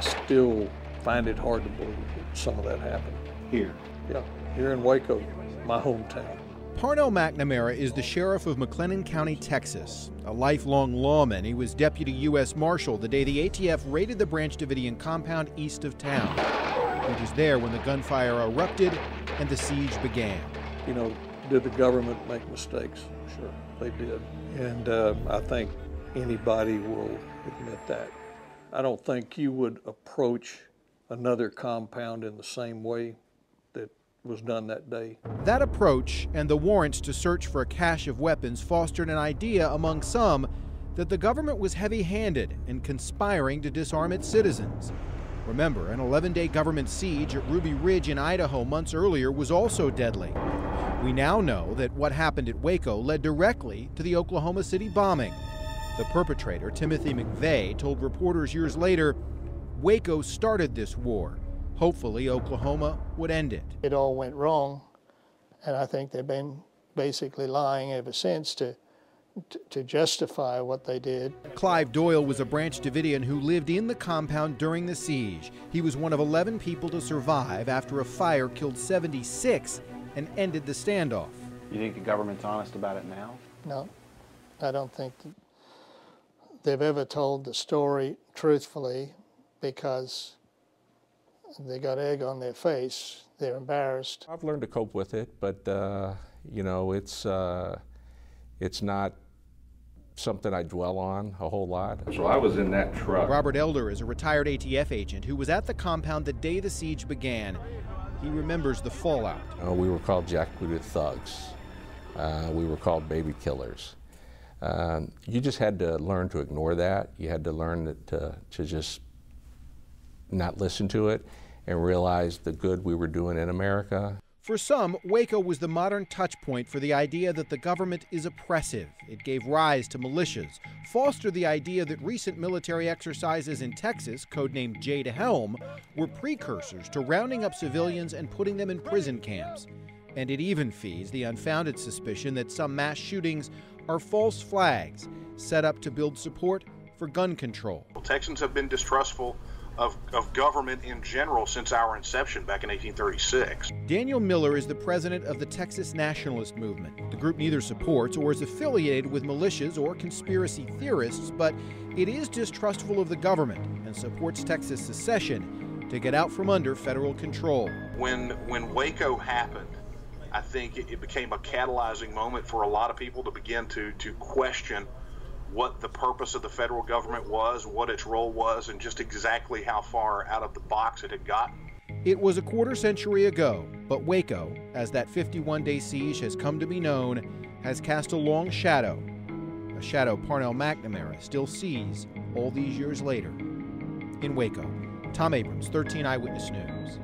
I still find it hard to believe that some of that happened. Here? Yeah, here in Waco, my hometown. Parnell McNamara is the sheriff of McLennan County, Texas. A lifelong lawman, he was deputy U.S. Marshal the day the ATF raided the Branch Davidian compound east of town. He was there when the gunfire erupted and the siege began. You know, did the government make mistakes? Sure, they did. And I think anybody will admit that. I don't think you would approach another compound in the same way that was done that day. That approach and the warrants to search for a cache of weapons fostered an idea among some that the government was heavy-handed in conspiring to disarm its citizens. Remember, an 11-day government siege at Ruby Ridge in Idaho months earlier was also deadly. We now know that what happened at Waco led directly to the Oklahoma City bombing. The perpetrator, Timothy McVeigh, told reporters years later, Waco started this war. Hopefully, Oklahoma would end it. It all went wrong, and I think they've been basically lying ever since to justify what they did. Clive Doyle was a Branch Davidian who lived in the compound during the siege. He was one of 11 people to survive after a fire killed 76 and ended the standoff. You think the government's honest about it now? No, I don't think they've ever told the story truthfully, because they got egg on their face. They're embarrassed. I've learned to cope with it, but you know, it's not something I dwell on a whole lot. So I was in that truck. Robert Elder is a retired ATF agent who was at the compound the day the siege began. He remembers the fallout. We were called jackbooted thugs. We were called baby killers. You just had to learn to ignore that. You had to learn to just not listen to it and realize the good we were doing in America. For some, Waco was the modern touch point for the idea that the government is oppressive. It gave rise to militias, fostered the idea that recent military exercises in Texas, codenamed J to Helm, were precursors to rounding up civilians and putting them in prison camps. And it even feeds the unfounded suspicion that some mass shootings are false flags set up to build support for gun control. Texans have been distrustful of government in general since our inception back in 1836. Daniel Miller is the president of the Texas Nationalist Movement. The group neither supports or is affiliated with militias or conspiracy theorists, but it is distrustful of the government and supports Texas secession to get out from under federal control. When Waco happened, I think it became a catalyzing moment for a lot of people to begin to question what the purpose of the federal government was, what its role was, and just exactly how far out of the box it had gotten. It was a quarter century ago, but Waco, as that 51-day siege has come to be known, has cast a long shadow, a shadow Parnell McNamara still sees all these years later. In Waco, Tom Abrams, 13 Eyewitness News.